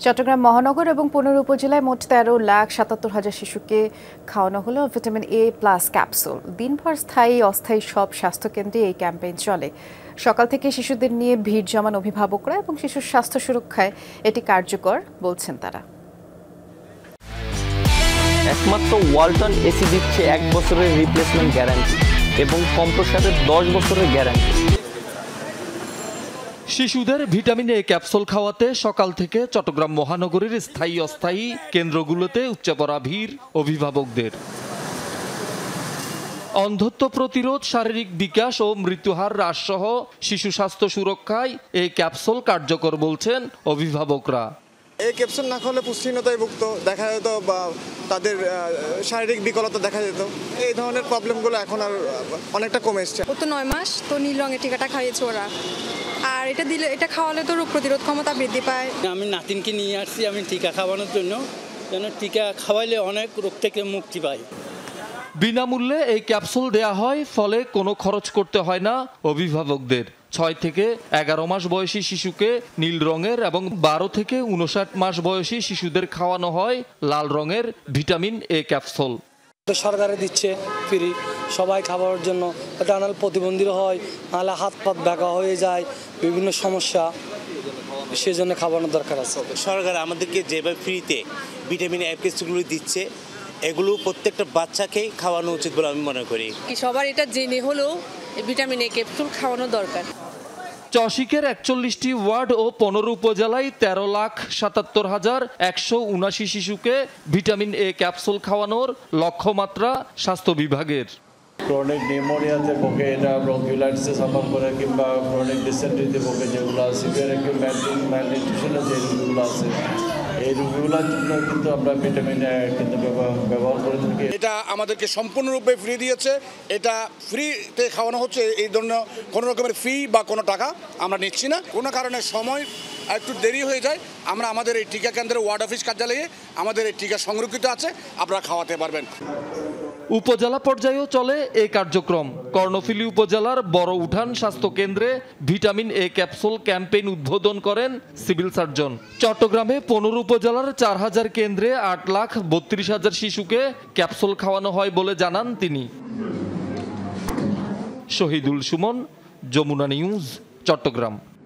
চট্টগ্রাম মহানগর এবং 15 উপজেলায় মোট 13,77,000 শিশুকে খাওয়ানো হলো ভিটামিন এ প্লাস ক্যাপসুল। দিনভর স্থায়ী অস্থায়ী সব স্বাস্থ্যকেন্দ্রে এই ক্যাম্পেইন চলে। সকাল থেকে শিশুদের নিয়ে ভিড় জমান অভিভাবকরা এবং শিশুর স্বাস্থ্য সুরক্ষায় এটি কার্যকর বলছেন তারা। একমাত্র ওয়ালটন এসি দিচ্ছে 1 বছরের রিপ্লেসমেন্ট গ্যারান্টি এবং কম্প্রেসারের 10 বছরের গ্যারান্টি। শিশুদের ভিটামিন এ ক্যাপসুল খাওয়াতে সকাল থেকে চট্টগ্রাম মহানগরীর স্থায়ী অস্থায়ী কেন্দ্রগুলোতে উপচে পড়া ভিড় অভিভাবকদের। অন্ধত্ব প্রতিরোধ, শারীরিক বিকাশ ও মৃত্যুহার হ্রাসসহ শিশু স্বাস্থ্য সুরক্ষায় এই ক্যাপসুল কার্যকর বলছেন অভিভাবকরা। এই ক্যাপসুল না খেলে পুষ্টিহীনতায় ভুগত দেখা যেত বা তাদের শারীরিক বিকলতা দেখা যেত। এই ধরনের প্রবলেমগুলো এখন আর অনেকটা কমে এসছে। ও তো 9 মাস, তো নীল রঙের টিকাটা খাইয়েছে ওরা, আর এটা খাওয়ালে তো রোগ প্রতিরোধ ক্ষমতা বৃদ্ধি পায়। আমি নাতিনকে নিয়ে আসছি আমি টিকা খাওয়ানোর জন্য, যেন টিকা খাওয়াইলে অনেক রোগ থেকে মুক্তি পাই। বিনামূল্যে এই ক্যাপসুল দেয়া হয়, ফলে কোনো খরচ করতে হয় না অভিভাবকদের। 6 থেকে 11 মাস বয়সী শিশুকে নীল রঙের এবং 12 থেকে 59 মাস বয়সী শিশুদের খাওয়ানো হয় লাল রঙের ভিটামিন এ ক্যাপসুল। সরকারে দিচ্ছে ফ্রি সবাই খাওয়ার জন্য, এটা নাহলে প্রতিবন্ধী হয়, নাহলে হাত পাত ব্যাকা হয়ে যায়, বিভিন্ন সমস্যা, সেজন্য খাওয়ানোর দরকার আছে। সরকার আমাদেরকে যেভাবে ফ্রিতে ভিটামিন এ ক্যাপসুলগুলো দিচ্ছে, এগুলো প্রত্যেকটা বাচ্চাকেই খাওয়ানো উচিত বলে আমি মনে করি। সবার এটা জেনে হলেও ভিটামিন এ ক্যাপসুল খাওয়ানো দরকার। চশিকের 41টি ওয়ার্ড ও 15 উপজেলায় 13,77,179 শিশুকে ভিটামিন এ ক্যাপসুল খাওয়ানোর লক্ষ্যমাত্রা স্বাস্থ্য বিভাগের। ক্রনিক নিউমোনিয়াতে ভোগে, এটা ব্রঙ্কিওলাইটিসে সাফার করে, কিংবা ক্রনিক ডিসেন্ট্রিতে ভোগে যেগুলো, সিভিয়ার ম্যালনিউট্রিশনের যে রোগগুলো আছে, এই রোগগুলোর জন্য কিন্তু আমরা ভিটামিন এ কিন্তু ব্যবহার করে থাকি। এটা আমাদেরকে সম্পূর্ণরূপে ফ্রি দিয়েছে, এটা ফ্রিতে খাওয়ানো হচ্ছে। এই ধরনের কোনো রকমের ফি বা কোনো টাকা আমরা নিচ্ছি না। কোনো কারণে সময় একটু দেরি হয়ে যায়, আমরা আমাদের এই টিকা কেন্দ্রের ওয়ার্ড অফিস কার্যালয়ে আমাদের এই টিকা সংরক্ষিত আছে, আপনারা খাওয়াতে পারবেন। উপজেলা পর্যায়েও চলে এই কার্যক্রম। কর্ণফুলী উপজেলার বড় উঠান স্বাস্থ্য কেন্দ্রে ভিটামিন এ ক্যাপসুল ক্যাম্পেইন উদ্বোধন করেন সিভিল সার্জন। চট্টগ্রামে 15 উপজেলার 4,000 কেন্দ্রে 8,32,000 শিশুকে ক্যাপসুল খাওয়ানো হয় বলে জানান তিনি। শহীদুল সুমন, যমুনা নিউজ, চট্টগ্রাম।